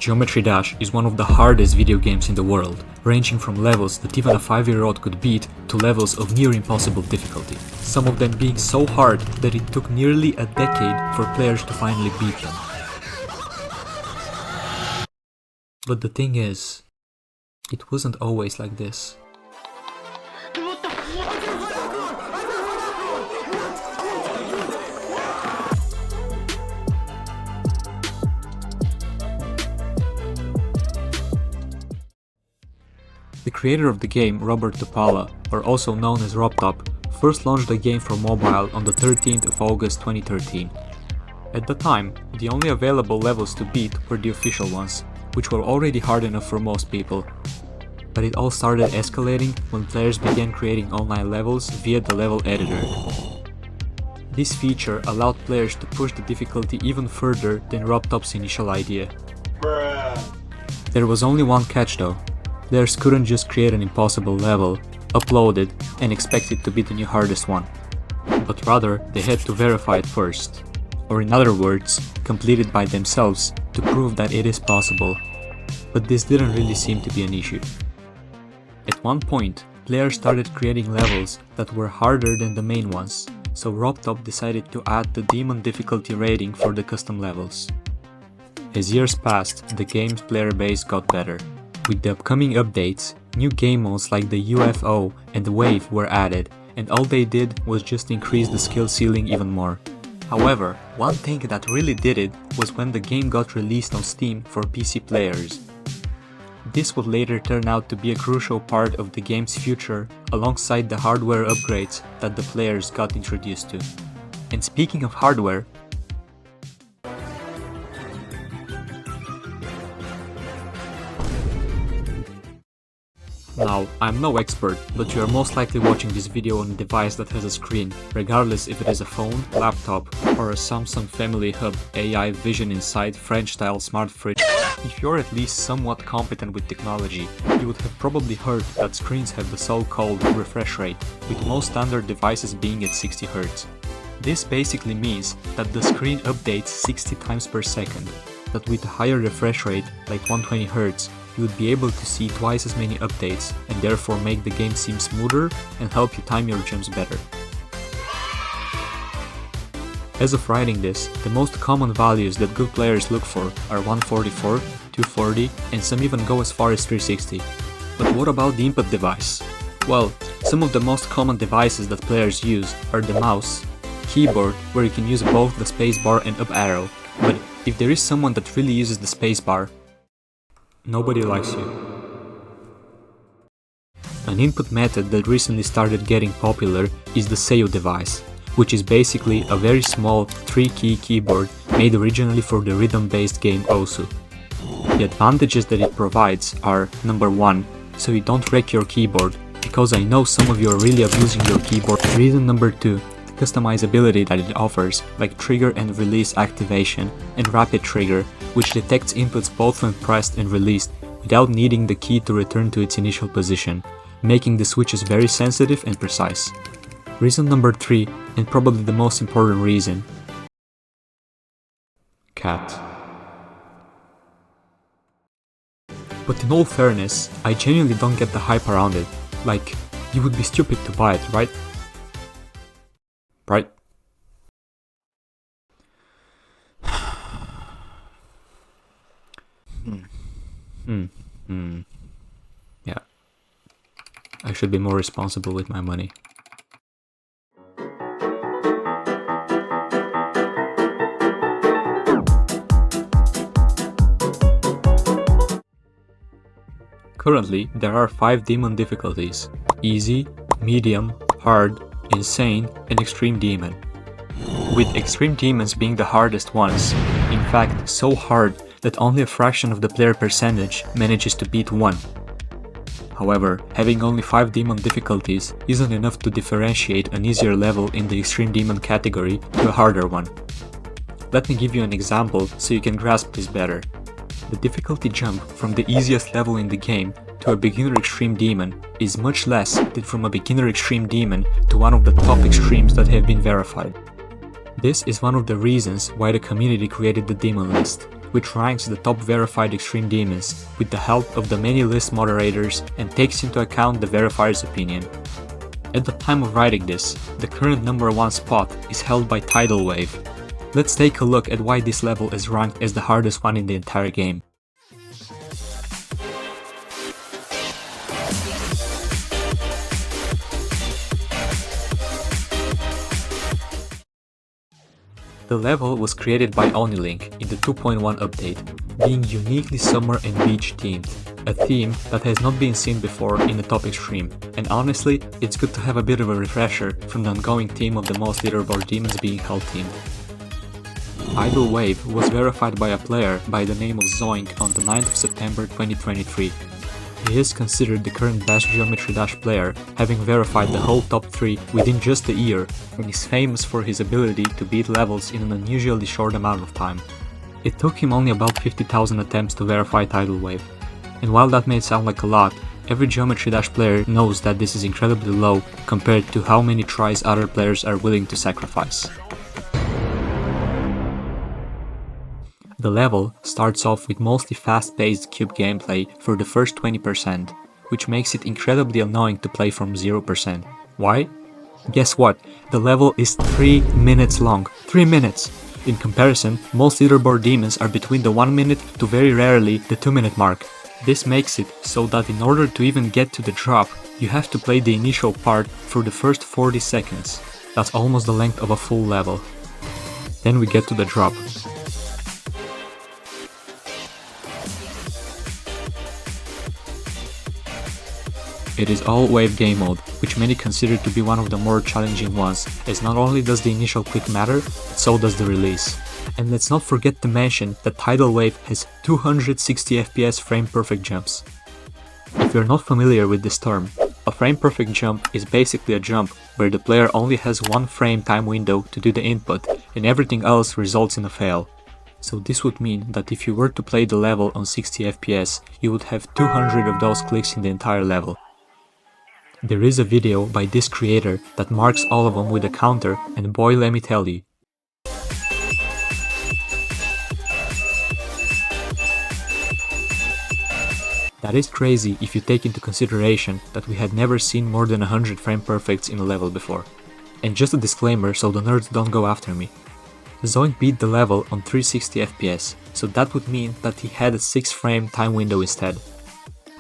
Geometry Dash is one of the hardest video games in the world, ranging from levels that even a 5-year-old could beat to levels of near impossible difficulty, some of them being so hard that it took nearly a decade for players to finally beat them. But the thing is, it wasn't always like this. The creator of the game, Robert Topala, or also known as RobTop, first launched the game for mobile on the 13th of August 2013. At the time, the only available levels to beat were the official ones, which were already hard enough for most people. But it all started escalating when players began creating online levels via the level editor. This feature allowed players to push the difficulty even further than RobTop's initial idea. There was only one catch though. Players couldn't just create an impossible level, upload it, and expect it to be the new hardest one. But rather, they had to verify it first. Or in other words, complete it by themselves to prove that it is possible. But this didn't really seem to be an issue. At one point, players started creating levels that were harder than the main ones, so RobTop decided to add the demon difficulty rating for the custom levels. As years passed, the game's player base got better. With the upcoming updates, new game modes like the UFO and the Wave were added, and all they did was just increase the skill ceiling even more. However, one thing that really did it was when the game got released on Steam for PC players. This would later turn out to be a crucial part of the game's future, alongside the hardware upgrades that the players got introduced to. And speaking of hardware, now, I'm no expert, but you are most likely watching this video on a device that has a screen, regardless if it is a phone, laptop, or a Samsung Family Hub AI Vision Inside French-style smart fridge. If you're at least somewhat competent with technology, you would have probably heard that screens have the so-called refresh rate, with most standard devices being at 60 Hz. This basically means that the screen updates 60 times per second, that with a higher refresh rate, like 120 Hz, you would be able to see twice as many updates and therefore make the game seem smoother and help you time your jumps better. As of writing this, the most common values that good players look for are 144, 240, and some even go as far as 360. But what about the input device? Well, some of the most common devices that players use are the mouse, keyboard, where you can use both the spacebar and up arrow, but if there is someone that really uses the spacebar, nobody likes you. An input method that recently started getting popular is the Seiyuu device, which is basically a very small 3-key keyboard made originally for the rhythm-based game Osu. The advantages that it provides are, number 1, so you don't wreck your keyboard, because I know some of you are really abusing your keyboard. Reason number 2, the customizability that it offers, like trigger and release activation, and rapid trigger, which detects inputs both when pressed and released without needing the key to return to its initial position, making the switches very sensitive and precise. Reason number 3, and probably the most important reason: cat. But in all fairness, I genuinely don't get the hype around it. Like, you would be stupid to buy it, right? Right? Yeah. I should be more responsible with my money. Currently, there are 5 demon difficulties: easy, medium, hard, insane, and extreme demon. With extreme demons being the hardest ones, in fact so hard that only a fraction of the player percentage manages to beat one. However, having only 5 demon difficulties isn't enough to differentiate an easier level in the extreme demon category to a harder one. Let me give you an example so you can grasp this better. The difficulty jump from the easiest level in the game to a beginner extreme demon is much less than from a beginner extreme demon to one of the top extremes that have been verified. This is one of the reasons why the community created the demon list, which ranks the top verified extreme demons with the help of the many list moderators and takes into account the verifier's opinion. At the time of writing this, the current number 1 spot is held by Tidal Wave. Let's take a look at why this level is ranked as the hardest one in the entire game. The level was created by Onilink in the 2.1 update, being uniquely summer and beach themed, a theme that has not been seen before in the top extreme, and honestly, it's good to have a bit of a refresher from the ongoing theme of the most leaderboard demons being hell themed. Tidal Wave was verified by a player by the name of Zoink on the 9th of September 2023. He is considered the current best Geometry Dash player, having verified the whole top 3 within just a year, and is famous for his ability to beat levels in an unusually short amount of time. It took him only about 50,000 attempts to verify Tidal Wave, and while that may sound like a lot, every Geometry Dash player knows that this is incredibly low compared to how many tries other players are willing to sacrifice. The level starts off with mostly fast-paced cube gameplay for the first 20%, which makes it incredibly annoying to play from 0%. Why? Guess what? The level is 3 minutes long. 3 minutes! In comparison, most leaderboard demons are between the 1 minute to very rarely the 2 minute mark. This makes it so that in order to even get to the drop, you have to play the initial part for the first 40 seconds. That's almost the length of a full level. Then we get to the drop. It is all wave game mode, which many consider to be one of the more challenging ones, as not only does the initial click matter, but so does the release. And let's not forget to mention that Tidal Wave has 260 FPS frame perfect jumps. If you're not familiar with this term, a frame perfect jump is basically a jump where the player only has 1 frame time window to do the input and everything else results in a fail. So this would mean that if you were to play the level on 60 FPS, you would have 200 of those clicks in the entire level. There is a video by this creator that marks all of them with a counter, and boy, let me tell you. That is crazy if you take into consideration that we had never seen more than 100 frame perfects in a level before. And just a disclaimer so the nerds don't go after me. Zoink beat the level on 360 FPS, so that would mean that he had a 6 frame time window instead.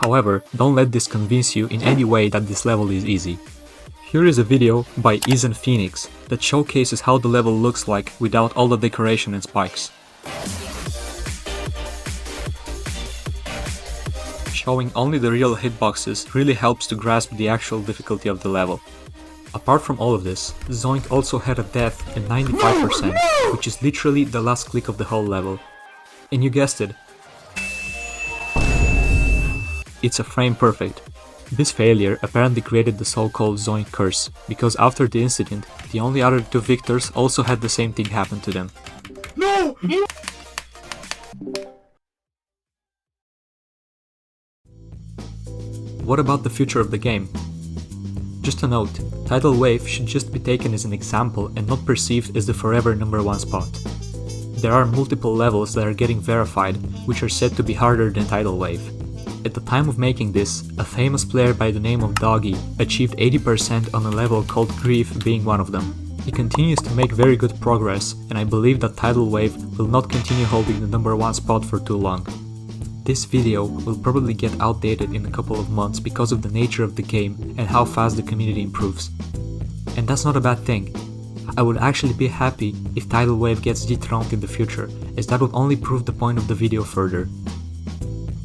However, don't let this convince you in any way that this level is easy. Here is a video by IsntPhoenix that showcases how the level looks like without all the decoration and spikes. Showing only the real hitboxes really helps to grasp the actual difficulty of the level. Apart from all of this, Zoink also had a death at 95%, which is literally the last click of the whole level. And you guessed it. It's a frame perfect. This failure apparently created the so-called Zoink curse, because after the incident, the only other 2 victors also had the same thing happen to them. No! What about the future of the game? Just a note, Tidal Wave should just be taken as an example and not perceived as the forever number 1 spot. There are multiple levels that are getting verified, which are said to be harder than Tidal Wave. At the time of making this, a famous player by the name of Doggy achieved 80% on a level called Grief being one of them. He continues to make very good progress, and I believe that Tidal Wave will not continue holding the number 1 spot for too long. This video will probably get outdated in a couple of months because of the nature of the game and how fast the community improves. And that's not a bad thing. I would actually be happy if Tidal Wave gets dethroned in the future, as that would only prove the point of the video further.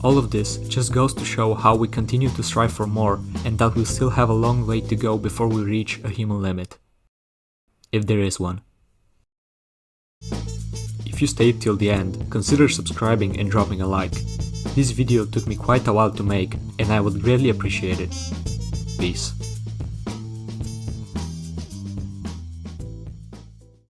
All of this just goes to show how we continue to strive for more and that we still have a long way to go before we reach a human limit. If there is one. If you stayed till the end, consider subscribing and dropping a like. This video took me quite a while to make and I would greatly appreciate it. Peace.